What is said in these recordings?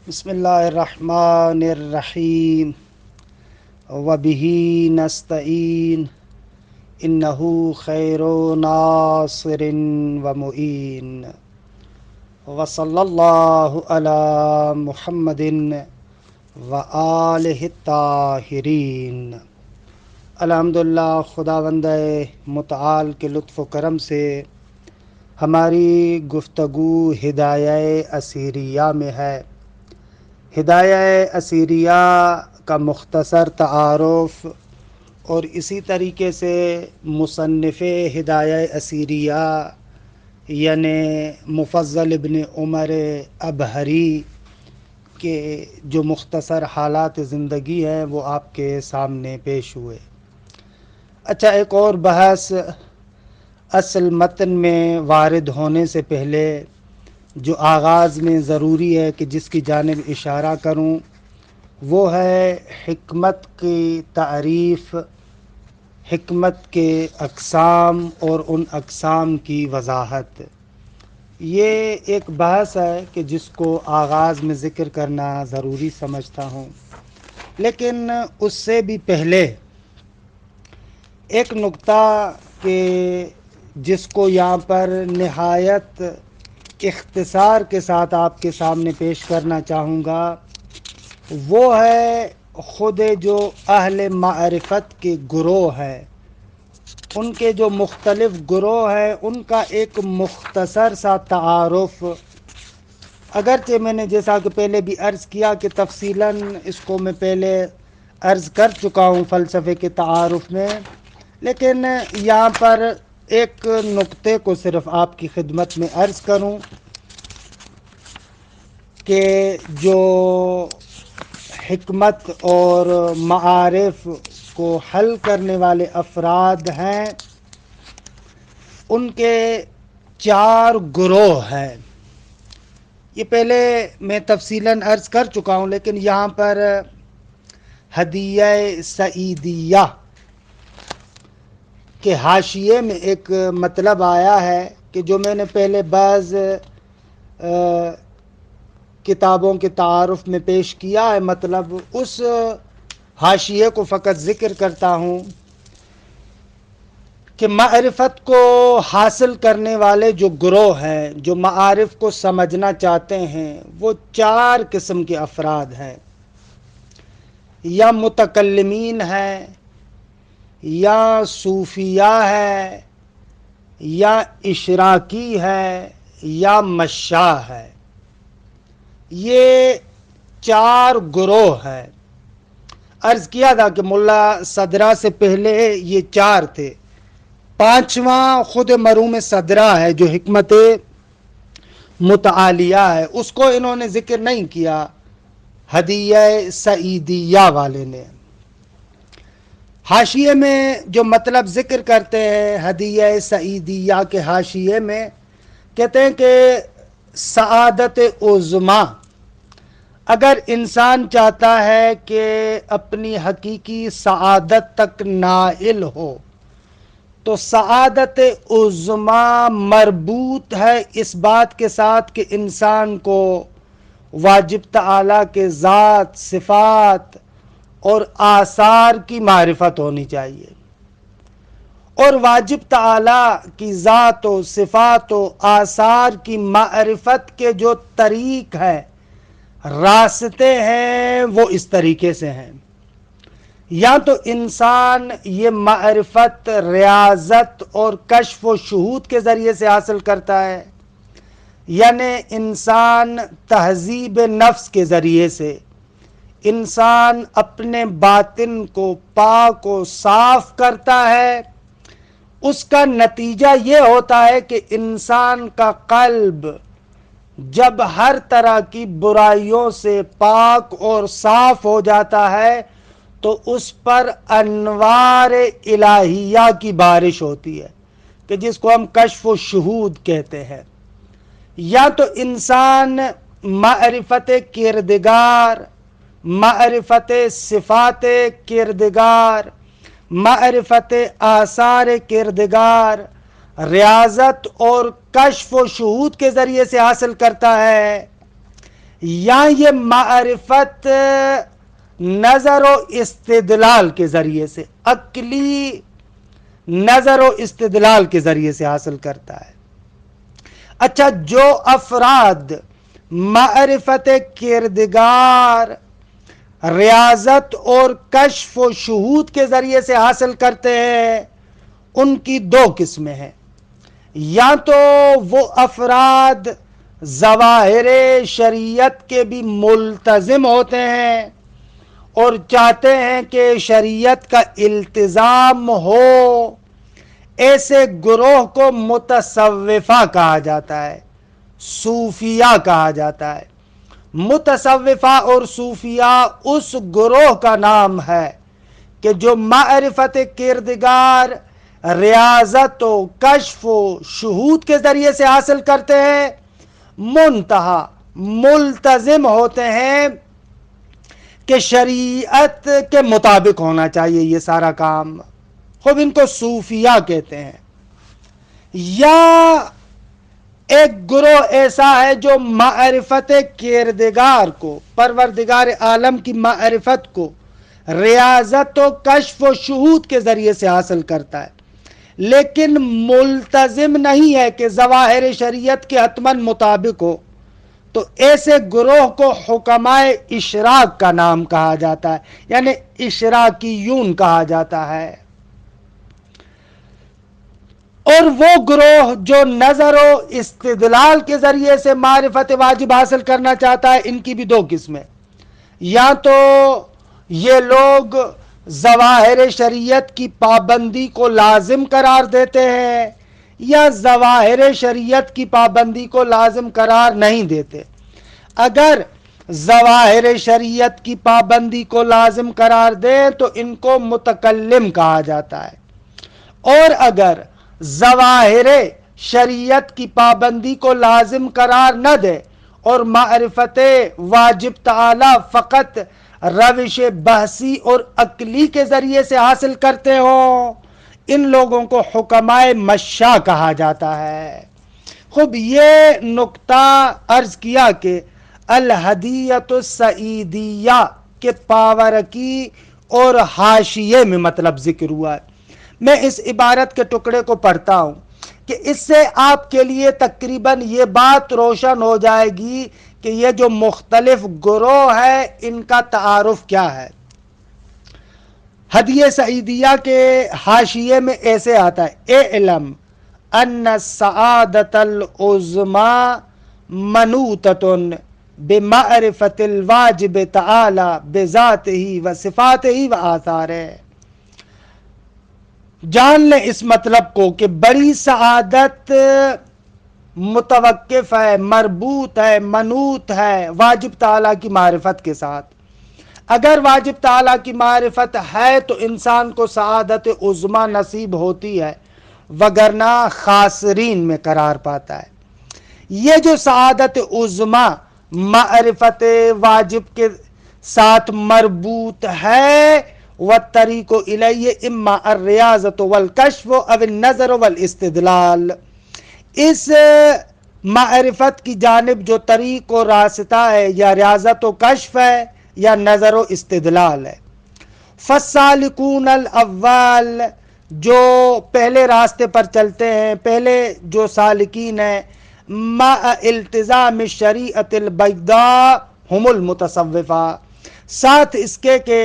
بسم اللہ الرحمن الرحیم وبہ نستعین انہ خیر ناصر ومعین وصلی اللہ علی محمد وآلہ الطاہرین۔ الحمدللہ، خداوند متعال کے لطف و کرم سے ہماری گفتگو ہدایہ اسیریہ میں ہے۔ ہدایہ اسیریہ کا مختصر تعارف اور اسی طریقے سے مصنف ہدایہ اسیریہ یعنی مفضل ابن عمر ابہری کے جو مختصر حالات زندگی ہیں وہ آپ کے سامنے پیش ہوئے۔ اچھا، ایک اور بحث اصل متن میں وارد ہونے سے پہلے جو آغاز میں ضروری ہے کہ جس کی جانب اشارہ کروں وہ ہے حکمت کی تعریف، حکمت کے اقسام اور ان اقسام کی وضاحت۔ یہ ایک بحث ہے کہ جس کو آغاز میں ذکر کرنا ضروری سمجھتا ہوں، لیکن اس سے بھی پہلے ایک نقطہ کہ جس کو یہاں پر نہایت اختصار کے ساتھ آپ کے سامنے پیش کرنا چاہوں گا، وہ ہے خود جو اہل معرفت کے گروہ ہیں، ان کے جو مختلف گروہ ہیں ان کا ایک مختصر سا تعارف۔ اگرچہ میں نے جیسا کہ پہلے بھی عرض کیا کہ تفصیلاً اس کو میں پہلے عرض کر چکا ہوں فلسفے کے تعارف میں، لیکن یہاں پر ایک نقطے کو صرف آپ کی خدمت میں عرض کروں کہ جو حکمت اور معارف کو حل کرنے والے افراد ہیں ان کے 4 گروہ ہیں۔ یہ پہلے میں تفصیلاً عرض کر چکا ہوں، لیکن یہاں پر ہدیہ سعیدیہ کے حاشیے میں ایک مطلب آیا ہے کہ جو میں نے پہلے بعض کتابوں کے تعارف میں پیش کیا ہے، مطلب اس حاشیے کو فقط ذکر کرتا ہوں کہ معرفت کو حاصل کرنے والے جو گروہ ہیں، جو معارف کو سمجھنا چاہتے ہیں، وہ 4 قسم کے افراد ہیں، یا متکلمین ہیں، یا صوفیہ ہے، یا اشراقی ہے، یا مشاء ہے۔ یہ 4 گروہ ہیں۔ عرض کیا تھا کہ ملا صدرہ سے پہلے یہ 4 تھے، 5واں خود مروم صدرہ ہے جو حکمت متعالیہ ہے، اس کو انہوں نے ذکر نہیں کیا ہدیہ سعیدیہ والے نے۔ حاشیے میں جو مطلب ذکر کرتے ہیں ہدیہ سعیدیہ کے حاشیے میں، کہتے ہیں کہ سعادت عظمیٰ، اگر انسان چاہتا ہے کہ اپنی حقیقی سعادت تک نائل ہو تو سعادت عظمیٰ مربوط ہے اس بات کے ساتھ کہ انسان کو واجب تعالیٰ کے ذات، صفات اور آثار کی معرفت ہونی چاہیے، اور واجب تعالیٰ کی ذات و صفات و آثار کی معرفت کے جو طریق ہیں، راستے ہیں، وہ اس طریقے سے ہیں۔ یا تو انسان یہ معرفت ریاضت اور کشف و شہود کے ذریعے سے حاصل کرتا ہے، یعنی انسان تہذیب نفس کے ذریعے سے، انسان اپنے باطن کو پاک و صاف کرتا ہے۔ اس کا نتیجہ یہ ہوتا ہے کہ انسان کا قلب جب ہر طرح کی برائیوں سے پاک اور صاف ہو جاتا ہے تو اس پر انوار الہیہ کی بارش ہوتی ہے، کہ جس کو ہم کشف و شہود کہتے ہیں۔ یا تو انسان معرفت کردگار، معرفت صفات کردگار، معرفت آثار کردگار، ریاضت اور کشف و شہود کے ذریعے سے حاصل کرتا ہے، یا یہ معرفت نظر و استدلال کے ذریعے سے، عقلی نظر و استدلال کے ذریعے سے حاصل کرتا ہے۔ اچھا، جو افراد معرفت کردگار ریاضت اور کشف و شہود کے ذریعے سے حاصل کرتے ہیں، ان کی دو قسمیں ہیں۔ یا تو وہ افراد ظواہر شریعت کے بھی ملتزم ہوتے ہیں اور چاہتے ہیں کہ شریعت کا التزام ہو، ایسے گروہ کو متصوفہ کہا جاتا ہے، صوفیہ کہا جاتا ہے۔ متصوفہ اور صوفیہ اس گروہ کا نام ہے کہ جو معرفت کردگار ریاضت و کشف و شہود کے ذریعے سے حاصل کرتے ہیں، منتہا ملتزم ہوتے ہیں کہ شریعت کے مطابق ہونا چاہیے یہ سارا کام، خوب ان کو صوفیہ کہتے ہیں۔ یا ایک گروہ ایسا ہے جو معرفت کردگار کو، پروردگار عالم کی معرفت کو ریاضت و کشف و شہود کے ذریعے سے حاصل کرتا ہے، لیکن ملتزم نہیں ہے کہ ظواہر شریعت کے حتماً مطابق ہو، تو ایسے گروہ کو حکمائے اشراق کا نام کہا جاتا ہے، یعنی اشراقیون کہا جاتا ہے۔ اور وہ گروہ جو نظر و استدلال کے ذریعے سے معرفت واجب حاصل کرنا چاہتا ہے، ان کی بھی دو قسمیں۔ یا تو یہ لوگ ظواہر شریعت کی پابندی کو لازم قرار دیتے ہیں، یا ظواہر شریعت کی پابندی کو لازم قرار نہیں دیتے۔ اگر ظواہر شریعت کی پابندی کو لازم قرار دیں تو ان کو متکلم کہا جاتا ہے، اور اگر ظواہر شریعت کی پابندی کو لازم قرار نہ دے اور معرفت واجب تعالی فقط روش بحثی اور عقلی کے ذریعے سے حاصل کرتے ہوں، ان لوگوں کو حکمائے مشاء کہا جاتا ہے۔ خوب یہ نقطہ عرض کیا کہ الہدیۃ السعیدیہ کے پاورکی اور حاشیے میں مطلب ذکر ہوا ہے۔ میں اس عبارت کے ٹکڑے کو پڑھتا ہوں کہ اس سے آپ کے لیے تقریباً یہ بات روشن ہو جائے گی کہ یہ جو مختلف گروہ ہے ان کا تعارف کیا ہے۔ ہدیہ سعیدیہ کے حاشیے میں ایسے آتا ہے: اعلم ان السعادۃ العظمی منوطۃ بمعرفت الواجب تعالی بذاتہ و صفاتہ و آثارہ۔ جان لیں اس مطلب کو کہ بڑی سعادت متوقف ہے، مربوط ہے، منوط ہے واجب تعالیٰ کی معرفت کے ساتھ۔ اگر واجب تعالیٰ کی معرفت ہے تو انسان کو سعادت عظمی نصیب ہوتی ہے، وگرنہ خاسرین میں قرار پاتا ہے۔ یہ جو سعادت عظمی معرفت واجب کے ساتھ مربوط ہے، وَالطَّرِيقُ إِلَيْهِ إِمَّا الرِّيَاضَةُ وَالْكَشْفُ أَوِ النَّظَرُ وَالْاِسْتِدْلَالِ۔ اس معرفت کی جانب جو طریق و راستہ ہے، یا ریاضت و کشف ہے یا نظر و استدلال ہے۔ فَالسَّالِكُونَ الْأَوَّلِ، جو پہلے راستے پر چلتے ہیں، پہلے جو سالکین ہیں، مَعَ التزام الشریعۃ البیضاء ہم المتصوفہ، ساتھ اس کے کہ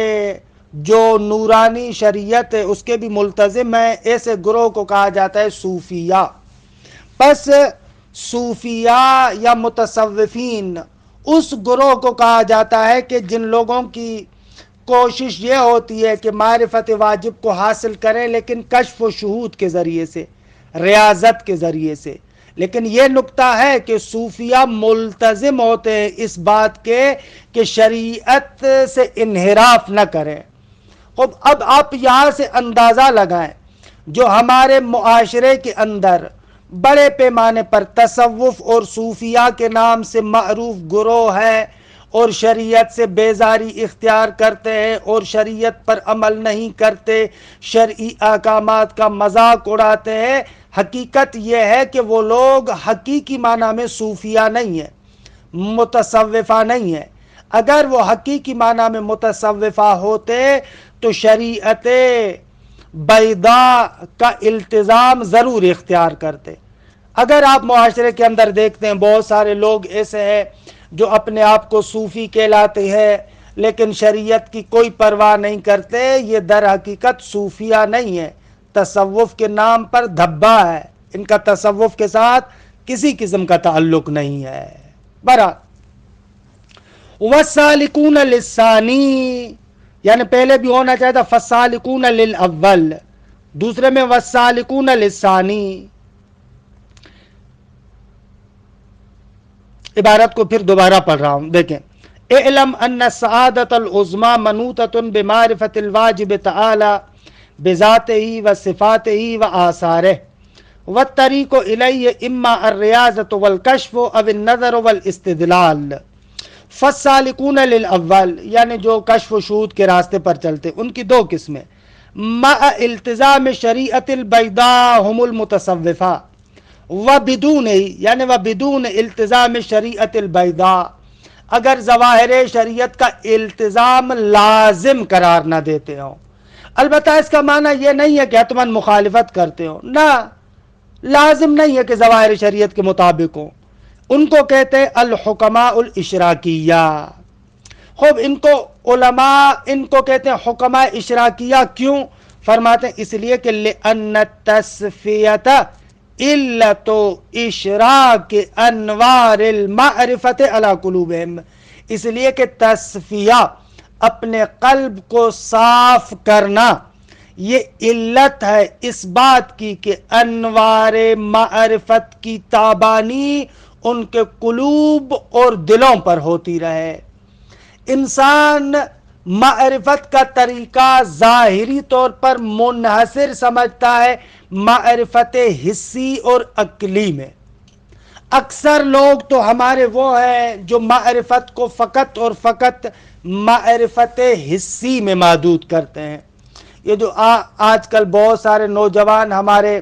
جو نورانی شریعت ہے اس کے بھی ملتزم ہیں، ایسے گروہ کو کہا جاتا ہے صوفیہ۔ پس صوفیہ یا متصوفین اس گروہ کو کہا جاتا ہے کہ جن لوگوں کی کوشش یہ ہوتی ہے کہ معرفت واجب کو حاصل کریں، لیکن کشف و شہود کے ذریعے سے، ریاضت کے ذریعے سے۔ لیکن یہ نقطہ ہے کہ صوفیہ ملتزم ہوتے ہیں اس بات کے کہ شریعت سے انحراف نہ کریں۔ اب آپ یہاں سے اندازہ لگائیں، جو ہمارے معاشرے کے اندر بڑے پیمانے پر تصوف اور صوفیہ کے نام سے معروف گروہ ہے اور شریعت سے بیزاری اختیار کرتے ہیں اور شریعت پر عمل نہیں کرتے، شرعی احکامات کا مذاق اڑاتے ہیں، حقیقت یہ ہے کہ وہ لوگ حقیقی معنی میں صوفیہ نہیں ہیں، متصوفہ نہیں ہے. اگر وہ حقیقی معنی میں متصوفہ ہوتے تو شریعت بیضاء کا التزام ضرور اختیار کرتے. اگر آپ معاشرے کے اندر دیکھتے ہیں بہت سارے لوگ ایسے ہیں جو اپنے آپ کو صوفی کہلاتے ہیں لیکن شریعت کی کوئی پرواہ نہیں کرتے. یہ در حقیقت صوفیہ نہیں ہے، تصوف کے نام پر دھبا ہے. ان کا تصوف کے ساتھ کسی قسم کا تعلق نہیں ہے. برحال وَالسَّالِكُونَ لِلثَّانِي، یعنی پہلے بھی ہونا چاہیے تھا فَالسَّالِكُونَ لِلْأَوَّلِ، دوسرے میں وَالسَّالِكُونَ لِلثَّانِي. عبارت کو پھر دوبارہ پڑھ رہا ہوں، دیکھیں. اعلم ان السعادة العظمى منوطة بمعرفة الواجب تعالى بذاته وصفاته وآثاره والطريق إليه إما الرياضة والكشف أو النظر والاستدلال. فالسالكون للأول، یعنی جو کشف و شہود کے راستے پر چلتے، ان کی دو قسمیں. مع التزام شریعت البیضاء هم المتصوفہ، وبدون، یعنی وبدون التزام شریعت البیضاء، اگر ظواہر شریعت کا التزام لازم قرار نہ دیتے ہوں. البتہ اس کا معنی یہ نہیں ہے کہ حتماً مخالفت کرتے ہوں، نہ، لازم نہیں ہے کہ ظواہر شریعت کے مطابق ہوں. ان کو کہتے ہیں الحکماء الاشراکیہ. خوب، ان کو علماء ان کو کہتے ہیں حکماء اشراکیہ. کیوں؟ فرماتے ہیں اس لیے کہ لأن التصفیۃ علت اشراک انوار المعرفت علی قلوبہم، اس لیے کہ تصفیہ، اپنے قلب کو صاف کرنا، یہ علت ہے اس بات کی کہ انوار معرفت کی تابانی ان کے قلوب اور دلوں پر ہوتی رہے. انسان معرفت کا طریقہ ظاہری طور پر منحصر سمجھتا ہے معرفت حسی اور عقلی میں. اکثر لوگ تو ہمارے وہ ہیں جو معرفت کو فقط اور فقط معرفت حسی میں محدود کرتے ہیں. یہ جو آج کل بہت سارے نوجوان ہمارے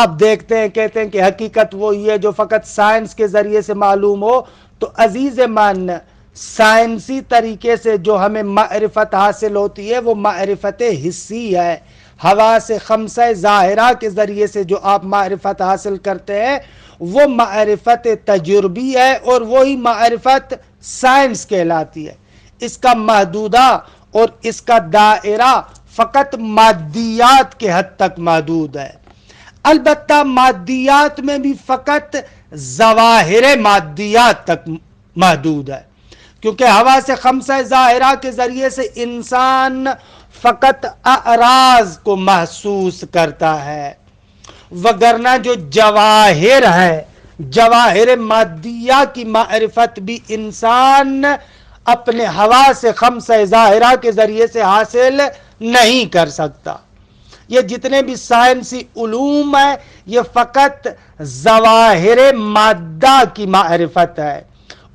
آپ دیکھتے ہیں کہتے ہیں کہ حقیقت وہی ہے جو فقط سائنس کے ذریعے سے معلوم ہو. تو عزیز من، سائنسی طریقے سے جو ہمیں معرفت حاصل ہوتی ہے وہ معرفت حسی ہے. حواس خمسہ ظاہرہ کے ذریعے سے جو آپ معرفت حاصل کرتے ہیں وہ معرفت تجربی ہے اور وہی معرفت سائنس کہلاتی ہے. اس کا محدودہ اور اس کا دائرہ فقط مادیات کے حد تک محدود ہے. البتہ مادیات میں بھی فقط ظواہر مادیات تک محدود ہے، کیونکہ حواس خمسہ ظاہرہ کے ذریعے سے انسان فقط اعراض کو محسوس کرتا ہے، وگرنہ جو جواہر ہے، جواہر مادیہ کی معرفت بھی انسان اپنے حواس خمسہ ظاہرہ کے ذریعے سے حاصل نہیں کر سکتا. یہ جتنے بھی سائنسی علوم ہیں یہ فقط ظواہر مادہ کی معرفت ہے.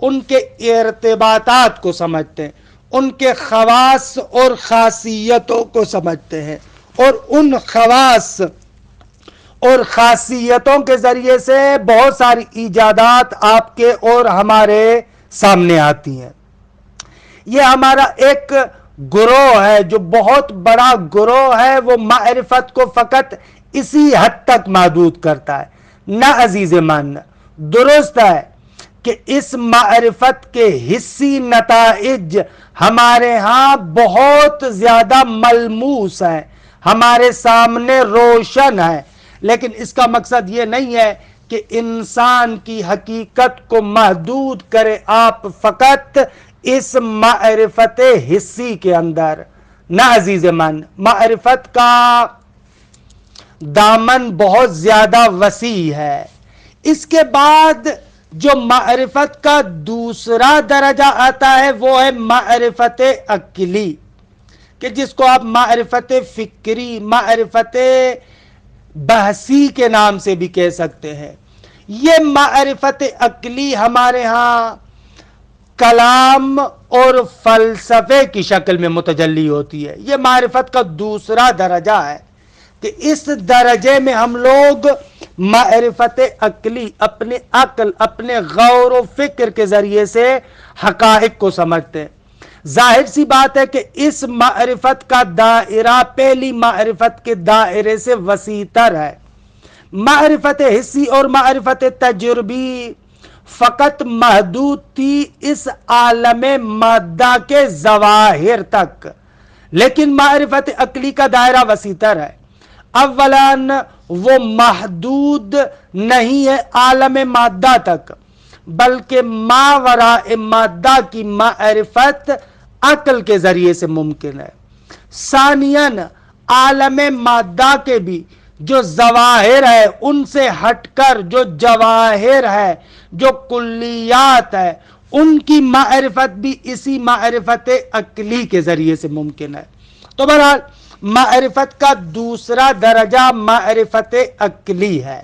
ان کے ارتباطات کو سمجھتے ہیں، ان کے خواص اور خاصیتوں کو سمجھتے ہیں، اور ان خواص اور خاصیتوں کے ذریعے سے بہت ساری ایجادات آپ کے اور ہمارے سامنے آتی ہیں. یہ ہمارا ایک گروہ ہے جو بہت بڑا گروہ ہے، وہ معرفت کو فقط اسی حد تک محدود کرتا ہے. نہ عزیز من، درست ہے کہ اس معرفت کے حسی نتائج ہمارے ہاں بہت زیادہ ملموس ہیں، ہمارے سامنے روشن ہیں، لیکن اس کا مقصد یہ نہیں ہے کہ انسان کی حقیقت کو محدود کرے آپ فقط اس معرفت حسی کے اندر. نہ عزیز من، معرفت کا دامن بہت زیادہ وسیع ہے. اس کے بعد جو معرفت کا دوسرا درجہ آتا ہے وہ ہے معرفت عقلی، کہ جس کو آپ معرفت فکری، معرفت بحثی کے نام سے بھی کہہ سکتے ہیں. یہ معرفت عقلی ہمارے ہاں کلام اور فلسفے کی شکل میں متجلی ہوتی ہے. یہ معرفت کا دوسرا درجہ ہے کہ اس درجے میں ہم لوگ معرفت عقلی، اپنے عقل، اپنے غور و فکر کے ذریعے سے حقائق کو سمجھتے ہیں۔ ظاہر سی بات ہے کہ اس معرفت کا دائرہ پہلی معرفت کے دائرے سے وسیع تر ہے۔ معرفت حسی اور معرفت تجربی فقط محدود تھی اس عالم مادہ کے ظواہر تک، لیکن معرفت عقلی کا دائرہ وسیع تر ہے۔ اولاً وہ محدود نہیں ہے عالم مادہ تک، بلکہ ماوراء مادہ کی معرفت عقل کے ذریعے سے ممکن ہے۔ ثانیاً عالم مادہ کے بھی جو ظواہر ہے ان سے ہٹ کر جو جواہر ہے، جو کلیات ہے، ان کی معرفت بھی اسی معرفت عقلی کے ذریعے سے ممکن ہے۔ تو بہرحال معرفت کا دوسرا درجہ معرفت عقلی ہے۔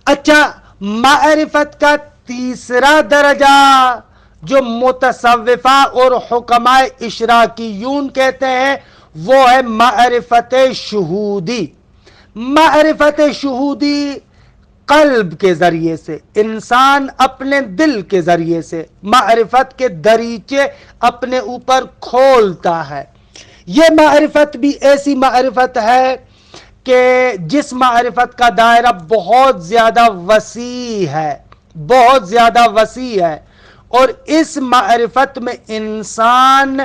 اچھا، معرفت کا تیسرا درجہ جو متصوفہ اور حکماء اشراقیون کہتے ہیں وہ ہے معرفت شہودی۔ معرفت شہودی قلب کے ذریعے سے، انسان اپنے دل کے ذریعے سے معرفت کے دریچے اپنے اوپر کھولتا ہے۔ یہ معرفت بھی ایسی معرفت ہے کہ جس معرفت کا دائرہ بہت زیادہ وسیع ہے، بہت زیادہ وسیع ہے، اور اس معرفت میں انسان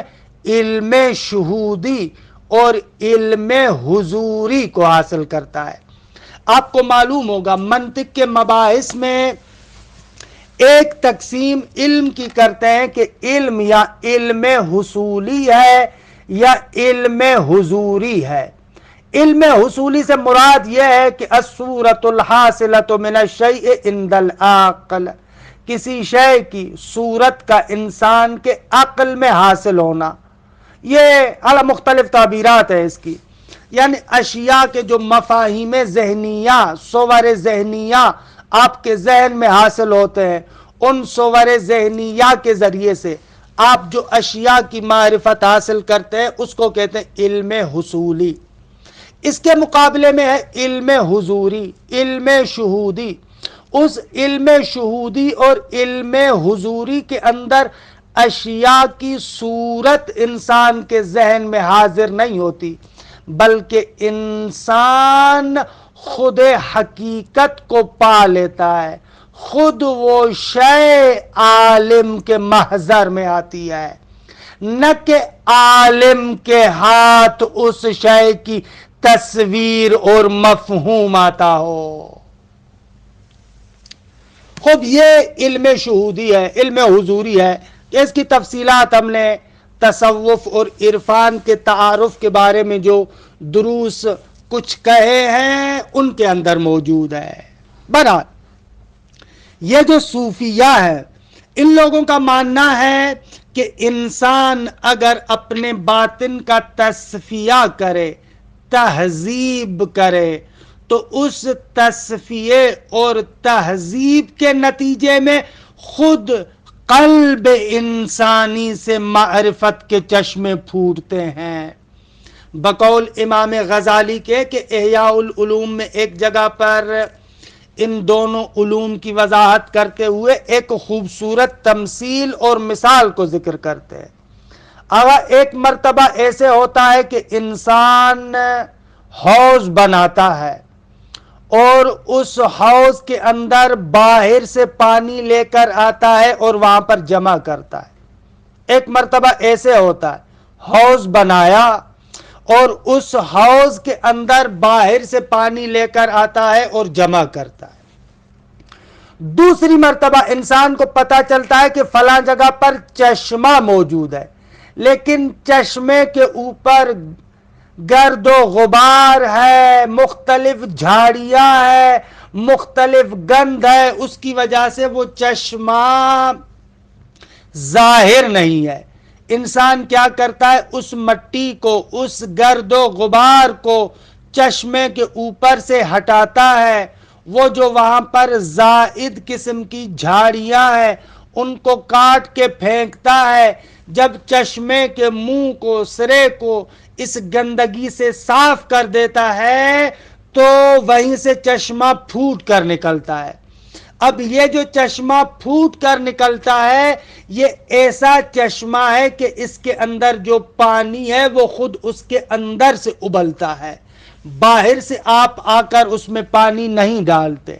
علم شہودی اور علم حضوری کو حاصل کرتا ہے۔ آپ کو معلوم ہوگا منطق کے مباحث میں ایک تقسیم علم کی کرتے ہیں کہ علم یا علم حصولی ہے یا علم حضوری ہے۔ علم حصولی سے مراد یہ ہے کہ الصورۃ الحاصلۃ من الشیء عند العقل، کسی شے کی صورت کا انسان کے عقل میں حاصل ہونا۔ یہ مختلف تعبیرات ہے اس کی، یعنی اشیاء کے جو مفاہیم ذہنیہ، صور ذہنیہ آپ کے ذہن میں حاصل ہوتے ہیں، ان صور ذہنیہ کے ذریعے سے آپ جو اشیاء کی معرفت حاصل کرتے ہیں اس کو کہتے ہیں علم حصولی۔ اس کے مقابلے میں ہے علم حضوری، علم شہودی۔ اس علم شہودی اور علم حضوری کے اندر اشیاء کی صورت انسان کے ذہن میں حاضر نہیں ہوتی، بلکہ انسان خود حقیقت کو پا لیتا ہے، خود وہ شے عالم کے محضر میں آتی ہے، نہ کہ عالم کے ہاتھ اس شے کی تصویر اور مفہوم آتا ہو۔ خود یہ علم شہودی ہے، علم حضوری ہے۔ اس کی تفصیلات ہم نے تصوف اور عرفان کے تعارف کے بارے میں جو دروس کچھ کہے ہیں ان کے اندر موجود ہے۔ بہرحال یہ جو صوفیہ ہے ان لوگوں کا ماننا ہے کہ انسان اگر اپنے باطن کا تصفیہ کرے، تہذیب کرے، تو اس تصفیے اور تہذیب کے نتیجے میں خود قلب انسانی سے معرفت کے چشمے پھوٹتے ہیں۔ بقول امام غزالی کے کہ احیاء العلوم میں ایک جگہ پر ان دونوں علوم کی وضاحت کرتے ہوئے ایک خوبصورت تمثیل اور مثال کو ذکر کرتے ہیں۔ اگر ایک مرتبہ ایسے ہوتا ہے کہ انسان حوض بناتا ہے اور اس حوض کے اندر باہر سے پانی لے کر آتا ہے اور وہاں پر جمع کرتا ہے۔ ایک مرتبہ ایسے ہوتا ہے حوض بنایا اور اس حوض کے اندر باہر سے پانی لے کر آتا ہے اور جمع کرتا ہے۔ دوسری مرتبہ انسان کو پتہ چلتا ہے کہ فلاں جگہ پر چشمہ موجود ہے، لیکن چشمے کے اوپر گرد و غبار ہے، مختلف جھاڑیاں ہے، مختلف گند ہے، اس کی وجہ سے وہ چشمہ ظاہر نہیں ہے۔ انسان کیا کرتا ہے؟ اس مٹی کو، اس گرد و غبار کو چشمے کے اوپر سے ہٹاتا ہے، وہ جو وہاں پر زائد قسم کی جھاڑیاں ہیں ان کو کاٹ کے پھینکتا ہے۔ جب چشمے کے منہ کو، سرے کو اس گندگی سے صاف کر دیتا ہے تو وہیں سے چشمہ پھوٹ کر نکلتا ہے. اب یہ جو چشمہ پھوٹ کر نکلتا ہے یہ ایسا چشمہ ہے کہ اس کے اندر جو پانی ہے وہ خود اس کے اندر سے ابلتا ہے، باہر سے آپ آ کر اس میں پانی نہیں ڈالتے.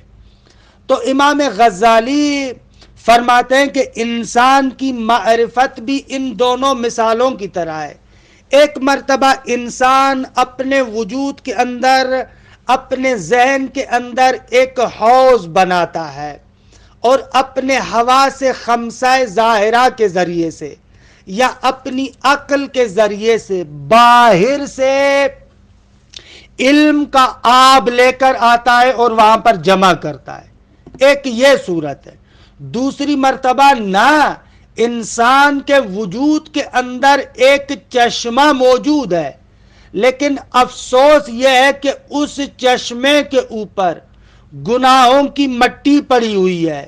تو امام غزالی فرماتے ہیں کہ انسان کی معرفت بھی ان دونوں مثالوں کی طرح ہے. ایک مرتبہ انسان اپنے وجود کے اندر، اپنے ذہن کے اندر ایک حوض بناتا ہے اور اپنے حواس خمسہ ظاہرہ کے ذریعے سے یا اپنی عقل کے ذریعے سے باہر سے علم کا آب لے کر آتا ہے اور وہاں پر جمع کرتا ہے. ایک یہ صورت ہے. دوسری مرتبہ نہ، انسان کے وجود کے اندر ایک چشمہ موجود ہے، لیکن افسوس یہ ہے کہ اس چشمے کے اوپر گناہوں کی مٹی پڑی ہوئی ہے.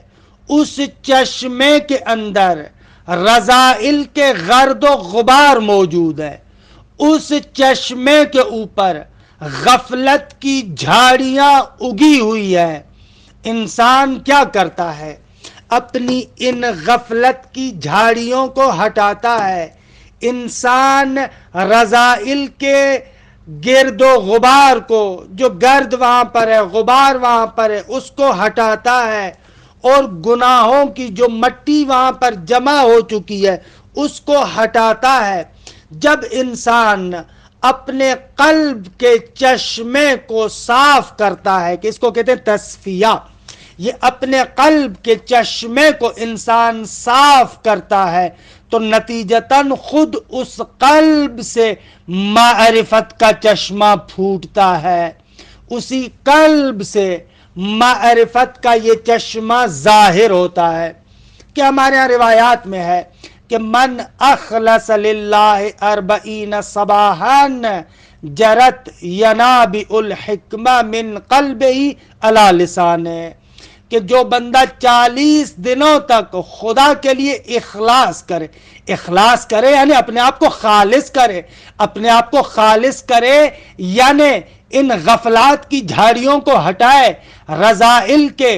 اس چشمے کے اندر رذائل کے گرد و غبار موجود ہے. اس چشمے کے اوپر غفلت کی جھاڑیاں اگی ہوئی ہیں. انسان کیا کرتا ہے؟ اپنی ان غفلت کی جھاڑیوں کو ہٹاتا ہے. انسان رذائل کے گرد و غبار کو، جو گرد وہاں پر ہے، غبار وہاں پر ہے، اس کو ہٹاتا ہے اور گناہوں کی جو مٹی وہاں پر جمع ہو چکی ہے اس کو ہٹاتا ہے. جب انسان اپنے قلب کے چشمے کو صاف کرتا ہے، کہ اس کو کہتے ہیں تصفیہ، یہ اپنے قلب کے چشمے کو انسان صاف کرتا ہے تو نتیجتاً خود اس قلب سے معرفت کا چشمہ پھوٹتا ہے. اسی قلب سے معرفت کا یہ چشمہ ظاہر ہوتا ہے. کہ ہمارے یہاں روایات میں ہے کہ من اخلص للہ 40 صباحا جرت ینابع الحکمہ من قلبہ علی لسانہ، کہ جو بندہ 40 دنوں تک خدا کے لیے اخلاص کرے یعنی اپنے آپ کو خالص کرے، یعنی ان غفلات کی جھاڑیوں کو ہٹائے، رذائل کے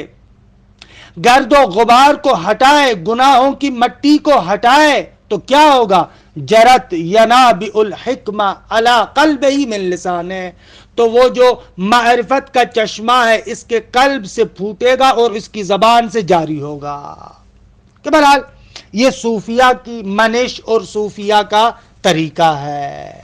گرد و غبار کو ہٹائے، گناہوں کی مٹی کو ہٹائے، تو کیا ہوگا؟ جرت ینابع الحکمہ علی قلبہ من لسانہ، تو وہ جو معرفت کا چشمہ ہے اس کے قلب سے پھوٹے گا اور اس کی زبان سے جاری ہوگا. کہ بہرحال یہ صوفیہ کی منش اور صوفیہ کا طریقہ ہے.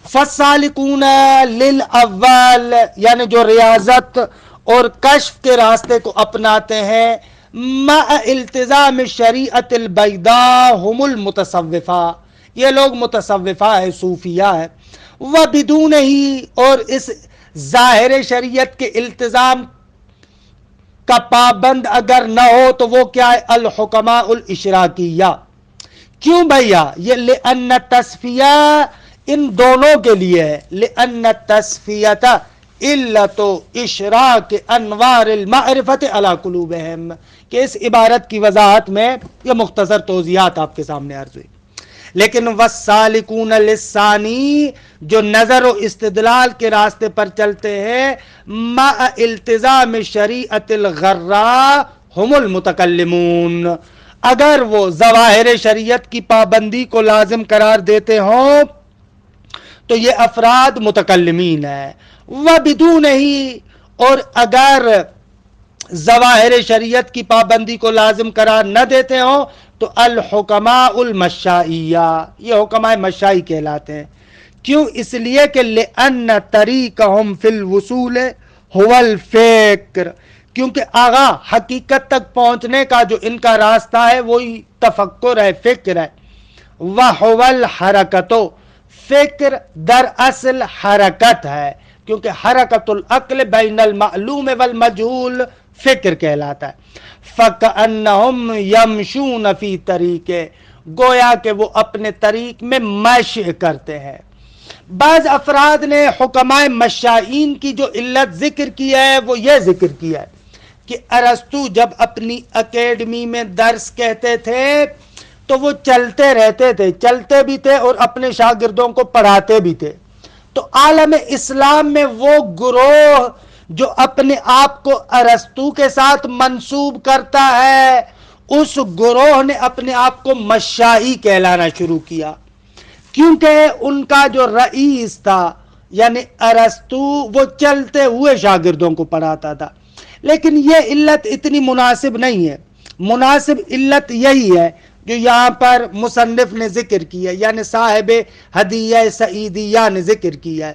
فالسالکون للاول، یعنی جو ریاضت اور کشف کے راستے کو اپناتے ہیں، مع التزام شریعت البیضاء هم المتصوفہ، یہ لوگ متصوفہ ہے، صوفیہ ہے. وبدون ہی، اور اس ظاہر شریعت کے التزام کا پابند اگر نہ ہو تو وہ کیا ہے؟ الحکماء الاشراکیہ. کیوں بھیا؟ یہ لأن تصفیہ ان دونوں کے لیے ہے. لأن تصفیۃ علت اشراک انوار المعرفت علی قلوبہم، کہ اس عبارت کی وضاحت میں یہ مختصر توضیحات آپ کے سامنے عرض ہوئی. لیکن والسالکون للثانی، جو نظر و استدلال کے راستے پر چلتے ہیں، مع التزام شریعت الغراء هم المتکلمون، اگر وہ ظواہر شریعت کی پابندی کو لازم قرار دیتے ہوں تو یہ افراد متکلمین ہیں. وبدون ہی، اور اگر ظواہر شریعت کی پابندی کو لازم قرار نہ دیتے ہوں تو الحکماء المشائیہ، یہ حکماء مشائی کہلاتے ہیں. کیوں؟ اس لیے کہ لأن طریقہم فی الوصول هو الفکر، کیونکہ آغا حقیقت تک پہنچنے کا جو ان کا راستہ ہے وہی تفکر ہے، فکر ہے. وہو الحرکت، فکر در اصل حرکت ہے، کیونکہ حرکت العقل بین المعلوم والمجہول فکر کہلاتا ہے. فَكَأَنَّهُمْ يَمْشُونَ فِي طریقے، گویا کہ وہ اپنے طریق میں مشی کرتے ہیں. بعض افراد نے حکماء مشائین کی جو علت ذکر کی ہے وہ یہ ذکر کیا ہے کہ ارسطو جب اپنی اکیڈمی میں درس کہتے تھے تو وہ چلتے رہتے تھے، چلتے بھی تھے اور اپنے شاگردوں کو پڑھاتے بھی تھے. تو عالم اسلام میں وہ گروہ جو اپنے آپ کو ارسطو کے ساتھ منسوب کرتا ہے، اس گروہ نے اپنے آپ کو مشائی کہلانا شروع کیا، کیونکہ ان کا جو رئیس تھا یعنی ارسطو وہ چلتے ہوئے شاگردوں کو پڑھاتا تھا۔ لیکن یہ علت اتنی مناسب نہیں ہے، مناسب علت یہی ہے جو یہاں پر مصنف نے ذکر کی ہے، یعنی صاحب ہدیہ سعیدیہ نے ذکر کیا ہے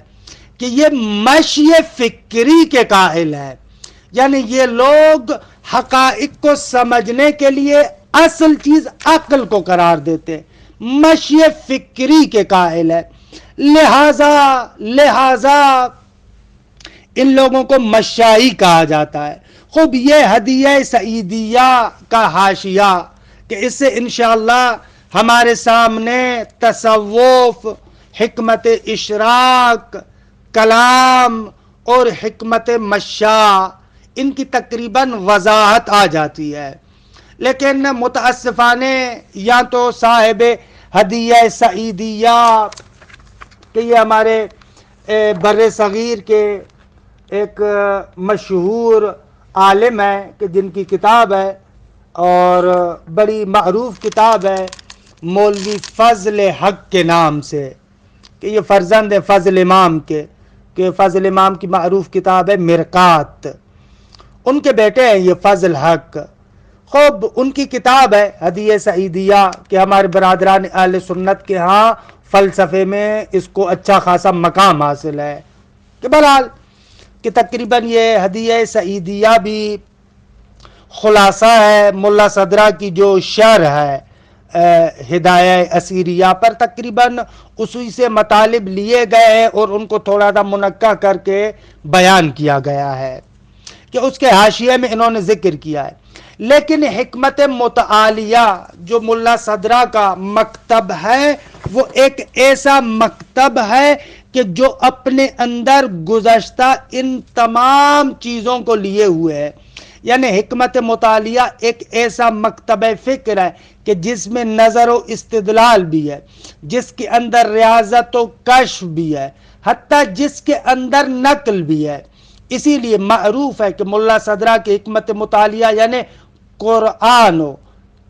کہ یہ مشی فکری کے قائل ہے، یعنی یہ لوگ حقائق کو سمجھنے کے لیے اصل چیز عقل کو قرار دیتے، مشی فکری کے قائل ہے، لہذا ان لوگوں کو مشائی کہا جاتا ہے۔ خوب یہ ہدیہ سعیدیہ کا حاشیہ کہ اس سے انشاءاللہ ہمارے سامنے تصوف، حکمت اشراق، کلام اور حکمت مشاء ان کی تقریباً وضاحت آ جاتی ہے، لیکن متاسفانہ یا تو صاحب ہدیہ سعیدیہ کہ یہ ہمارے بر صغیر کے ایک مشہور عالم ہے کہ جن کی کتاب ہے اور بڑی معروف کتاب ہے مولوی فضل حق کے نام سے، کہ یہ فرزند ہے فضل امام کے، کہ فضل امام کی معروف کتاب ہے مرقات، ان کے بیٹے ہیں یہ فضل حق۔ خوب ان کی کتاب ہے ہدیہ سعیدیہ کہ ہمارے برادران اہل سنت کے ہاں فلسفے میں اس کو اچھا خاصا مقام حاصل ہے، کہ بہرحال کہ تقریباً یہ ہدیہ سعیدیہ بھی خلاصہ ہے ملا صدرہ کی جو شرح ہے ہدایہ اسیریہ پر، تقریباً اسی سے مطالب لیے گئے ہیں اور ان کو تھوڑا سا منقع کر کے بیان کیا گیا ہے کہ اس کے حاشیے میں انہوں نے ذکر کیا ہے۔ لیکن حکمت متعالیہ جو ملا صدرہ کا مکتب ہے وہ ایک ایسا مکتب ہے کہ جو اپنے اندر گزشتہ ان تمام چیزوں کو لیے ہوئے ہے، یعنی حکمت مطالعہ ایک ایسا مکتب فکر ہے کہ جس میں نظر و استدلال بھی ہے، جس کے اندر ریاضت و کشف بھی ہے، حتیٰ جس کے اندر نقل بھی ہے۔ اسی لیے معروف ہے کہ ملا صدرہ کی حکمت مطالعہ یعنی قرآن و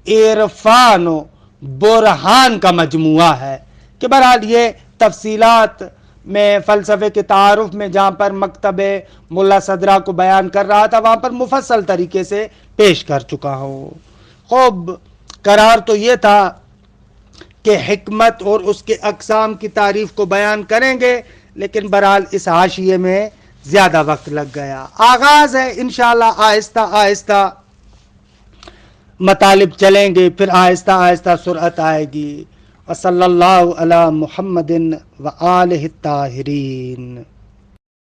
عرفان و برہان کا مجموعہ ہے، کہ بہرحال یہ تفصیلات میں فلسفے کے تعارف میں جہاں پر مکتب ملا صدرہ کو بیان کر رہا تھا وہاں پر مفصل طریقے سے پیش کر چکا ہوں۔ خوب قرار تو یہ تھا کہ حکمت اور اس کے اقسام کی تعریف کو بیان کریں گے، لیکن بہرحال اس حاشیے میں زیادہ وقت لگ گیا۔ آغاز ہے انشاءاللہ، آہستہ آہستہ مطالب چلیں گے، پھر آہستہ آہستہ سرعت آئے گی۔ وصلی اللہ علی محمد و آلہ الطاہرین۔